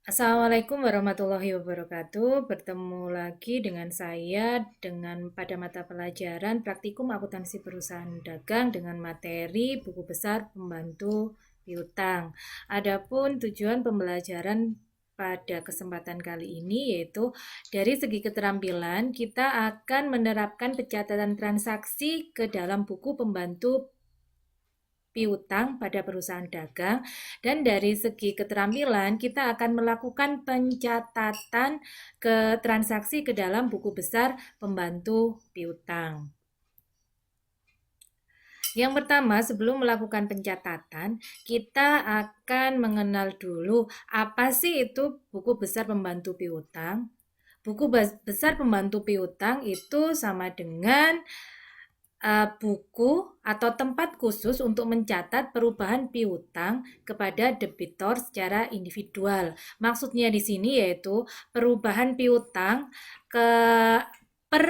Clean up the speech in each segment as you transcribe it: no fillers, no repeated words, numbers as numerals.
Assalamualaikum warahmatullahi wabarakatuh. Bertemu lagi dengan saya pada mata pelajaran Praktikum Akuntansi Perusahaan Dagang dengan materi buku besar pembantu piutang. Adapun tujuan pembelajaran pada kesempatan kali ini yaitu dari segi keterampilan kita akan menerapkan pencatatan transaksi ke dalam buku pembantu piutang pada perusahaan dagang, dan dari segi keterampilan kita akan melakukan pencatatan ke transaksi ke dalam buku besar pembantu piutang. Yang pertama, sebelum melakukan pencatatan, kita akan mengenal dulu apa sih itu buku besar pembantu piutang. Buku besar pembantu piutang itu sama dengan buku atau tempat khusus untuk mencatat perubahan piutang kepada debitor secara individual. Maksudnya di sini yaitu perubahan piutang ke per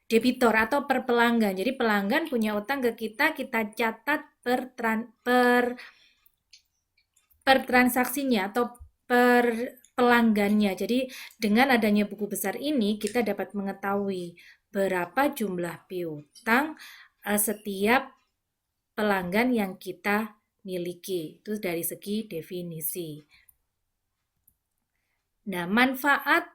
debitor atau per pelanggan. Jadi pelanggan punya utang ke kita, kita catat per transaksinya atau per pelanggannya. Jadi dengan adanya buku besar ini kita dapat mengetahui berapa jumlah piutang setiap pelanggan yang kita miliki. Itu dari segi definisi. Nah, manfaat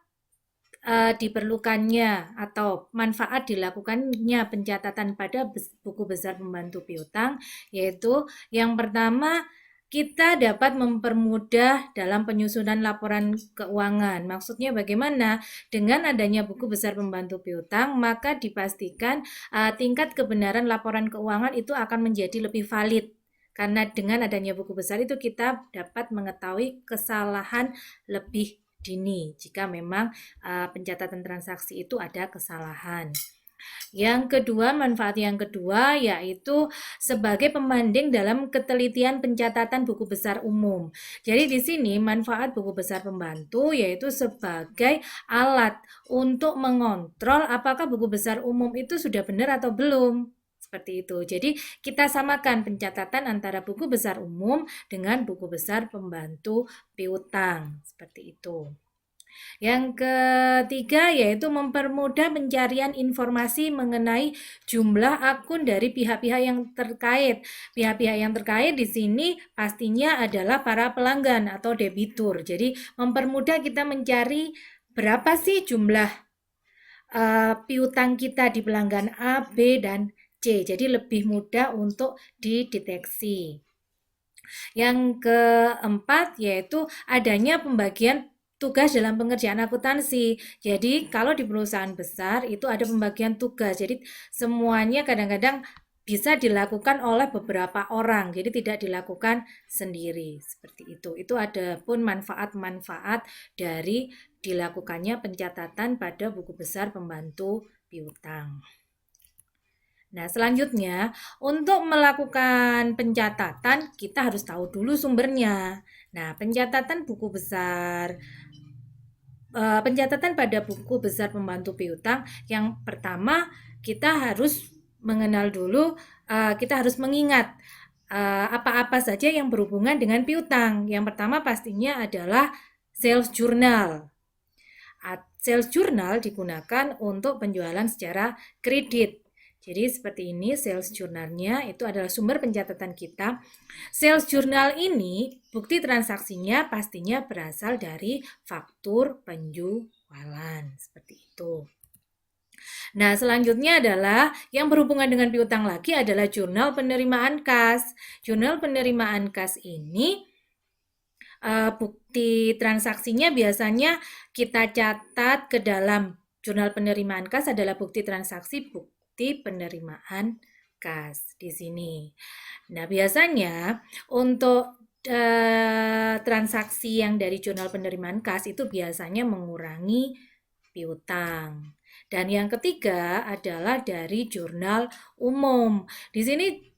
diperlukannya atau manfaat dilakukannya pencatatan pada buku besar pembantu piutang yaitu yang pertama, kita dapat mempermudah dalam penyusunan laporan keuangan. Maksudnya bagaimana? Dengan adanya buku besar pembantu piutang, maka dipastikan tingkat kebenaran laporan keuangan itu akan menjadi lebih valid. Karena dengan adanya buku besar itu kita dapat mengetahui kesalahan lebih dini jika memang pencatatan transaksi itu ada kesalahan. Yang kedua, manfaat yang kedua yaitu sebagai pembanding dalam ketelitian pencatatan buku besar umum. Jadi di sini manfaat buku besar pembantu yaitu sebagai alat untuk mengontrol apakah buku besar umum itu sudah benar atau belum. Seperti itu. Jadi kita samakan pencatatan antara buku besar umum dengan buku besar pembantu piutang. Seperti itu. Yang ketiga yaitu mempermudah pencarian informasi mengenai jumlah akun dari pihak-pihak yang terkait. Pihak-pihak yang terkait di sini pastinya adalah para pelanggan atau debitur. Jadi mempermudah kita mencari berapa sih jumlah piutang kita di pelanggan A, B, dan C. Jadi lebih mudah untuk dideteksi. Yang keempat yaitu adanya pembagian tugas dalam pengerjaan akuntansi. Jadi kalau di perusahaan besar itu ada pembagian tugas. Jadi semuanya kadang-kadang bisa dilakukan oleh beberapa orang. Jadi tidak dilakukan sendiri. Seperti itu. Itu ada pun manfaat-manfaat dari dilakukannya pencatatan pada buku besar pembantu piutang. Nah, selanjutnya untuk melakukan pencatatan kita harus tahu dulu sumbernya. Nah, pencatatan pada buku besar pembantu piutang yang pertama kita harus mengenal dulu, kita harus mengingat apa-apa saja yang berhubungan dengan piutang. Yang pertama pastinya adalah sales journal. Sales journal digunakan untuk penjualan secara kredit. Jadi seperti ini sales journalnya itu adalah sumber pencatatan kita. Sales journal ini bukti transaksinya pastinya berasal dari faktur penjualan. Seperti itu. Nah, selanjutnya adalah yang berhubungan dengan piutang lagi adalah jurnal penerimaan kas. Jurnal penerimaan kas ini bukti transaksinya biasanya kita catat ke dalam jurnal penerimaan kas adalah bukti transaksi, bukti penerimaan kas di sini. Nah, biasanya untuk transaksi yang dari jurnal penerimaan kas itu biasanya mengurangi piutang. Dan yang ketiga adalah dari jurnal umum. Di sini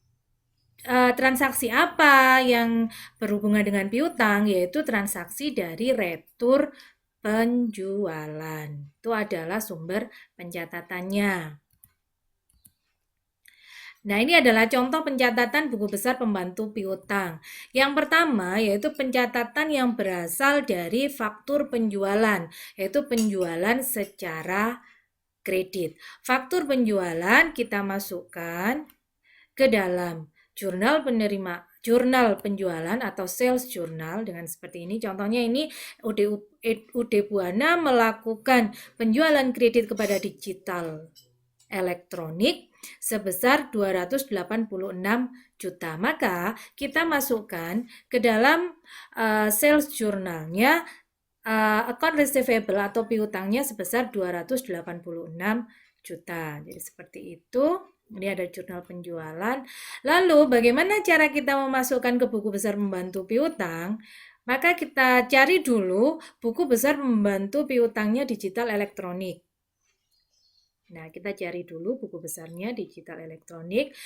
transaksi apa yang berhubungan dengan piutang, yaitu transaksi dari retur penjualan. Itu adalah sumber pencatatannya. Nah, ini adalah contoh pencatatan buku besar pembantu piutang. Yang pertama yaitu pencatatan yang berasal dari faktur penjualan, yaitu penjualan secara kredit. Faktur penjualan kita masukkan ke dalam jurnal penjualan atau sales journal dengan seperti ini. Contohnya ini UD Buana melakukan penjualan kredit kepada digital elektronik sebesar 286 juta. Maka kita masukkan ke dalam sales jurnalnya account receivable atau piutangnya sebesar 286 juta. Jadi seperti itu. Ini ada jurnal penjualan. Lalu bagaimana cara kita memasukkan ke buku besar pembantu piutang? Maka kita cari dulu buku besar pembantu piutangnya digital elektronik. Nah, kita cari dulu buku besarnya digital elektronik.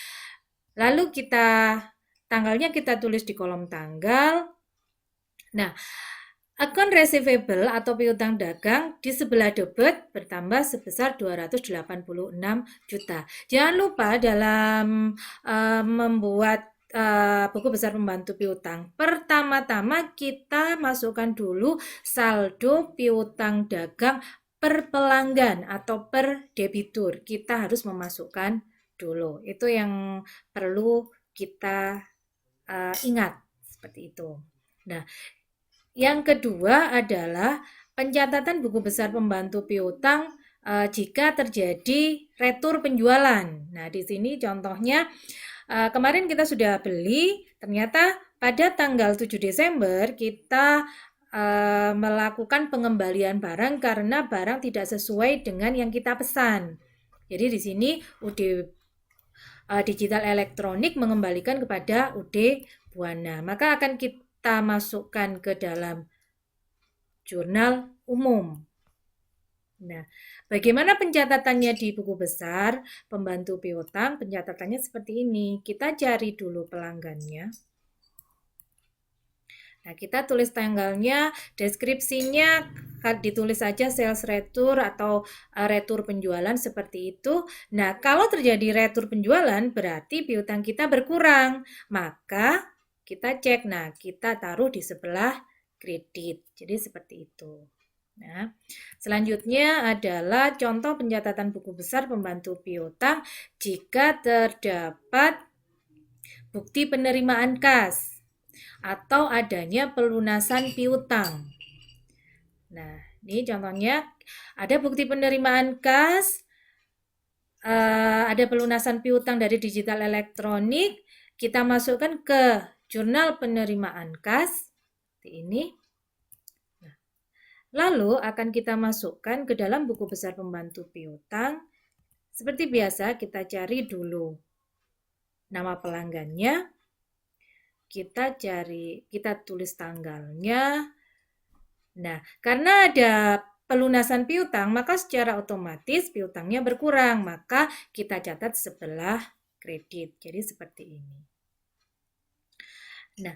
Lalu tanggalnya kita tulis di kolom tanggal. Nah, akun receivable atau piutang dagang di sebelah debit bertambah sebesar 286 juta. Jangan lupa dalam membuat buku besar pembantu piutang, pertama-tama kita masukkan dulu saldo piutang dagang per pelanggan atau per debitur. Kita harus memasukkan dulu. Itu yang perlu kita ingat seperti itu. Nah, yang kedua adalah pencatatan buku besar pembantu piutang jika terjadi retur penjualan. Nah, di sini contohnya kemarin kita sudah beli, ternyata pada tanggal 7 Desember kita melakukan pengembalian barang karena barang tidak sesuai dengan yang kita pesan. Jadi di sini digital elektronik mengembalikan kepada UD Buana. Maka akan kita masukkan ke dalam jurnal umum. Nah, bagaimana pencatatannya di buku besar pembantu piutang? Pencatatannya seperti ini. Kita cari dulu pelanggannya. Nah, kita tulis tanggalnya, deskripsinya ditulis saja sales retur atau retur penjualan seperti itu. Nah, kalau terjadi retur penjualan berarti piutang kita berkurang. Maka kita cek, nah kita taruh di sebelah kredit. Jadi seperti itu. Nah, selanjutnya adalah contoh pencatatan buku besar pembantu piutang jika terdapat bukti penerimaan kas atau adanya pelunasan piutang. Nah, ini contohnya ada bukti penerimaan kas, ada pelunasan piutang dari digital elektronik, kita masukkan ke jurnal penerimaan kas, seperti ini. Nah, lalu akan kita masukkan ke dalam buku besar pembantu piutang. Seperti biasa, kita cari dulu nama pelanggannya, kita tulis tanggalnya. Nah, karena ada pelunasan piutang, maka secara otomatis piutangnya berkurang, maka kita catat sebelah kredit. Jadi seperti ini. Nah,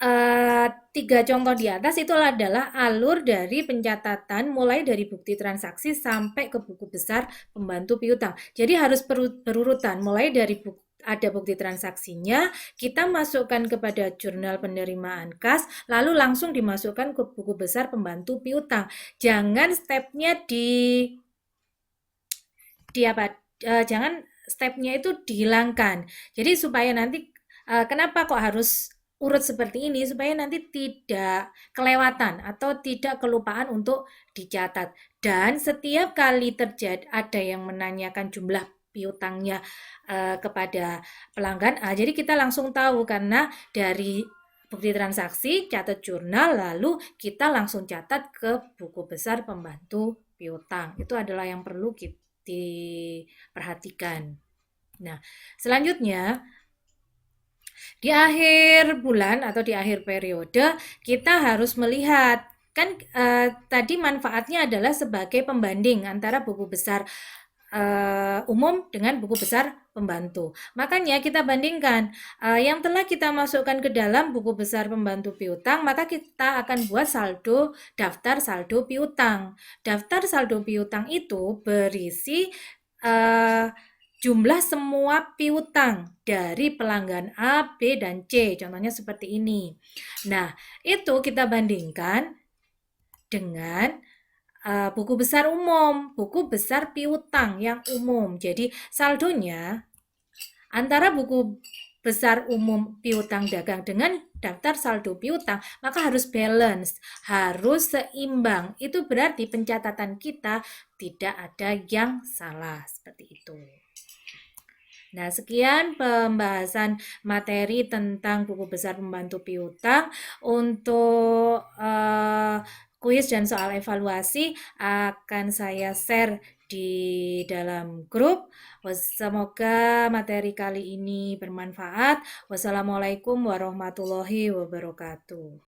3 contoh di atas itu adalah alur dari pencatatan mulai dari bukti transaksi sampai ke buku besar pembantu piutang. Jadi harus berurutan, mulai dari ada bukti transaksinya, kita masukkan kepada jurnal penerimaan kas, lalu langsung dimasukkan ke buku besar pembantu piutang. Jangan stepnya jangan stepnya itu dihilangkan. Jadi supaya nanti kenapa kok harus urut seperti ini, supaya nanti tidak kelewatan atau tidak kelupaan untuk dicatat. Dan setiap kali terjadi ada yang menanyakan jumlah piutangnya kepada pelanggan, jadi kita langsung tahu karena dari bukti transaksi, catat jurnal, lalu kita langsung catat ke buku besar pembantu piutang. Itu adalah yang perlu diperhatikan. Nah, selanjutnya di akhir bulan atau di akhir periode kita harus melihat kan tadi manfaatnya adalah sebagai pembanding antara buku besar umum dengan buku besar pembantu. Makanya kita bandingkan yang telah kita masukkan ke dalam buku besar pembantu piutang, maka kita akan buat daftar saldo piutang. Daftar saldo piutang itu berisi jumlah semua piutang dari pelanggan A, B, dan C. Contohnya seperti ini. Nah, itu kita bandingkan dengan buku besar umum, buku besar piutang yang umum. Jadi saldonya antara buku besar umum piutang dagang dengan daftar saldo piutang, maka harus balance, harus seimbang. Itu berarti pencatatan kita tidak ada yang salah, seperti itu. Nah, sekian pembahasan materi tentang buku besar pembantu piutang. Untuk kuis dan soal evaluasi akan saya share di dalam grup. Semoga materi kali ini bermanfaat. Wassalamualaikum warahmatullahi wabarakatuh.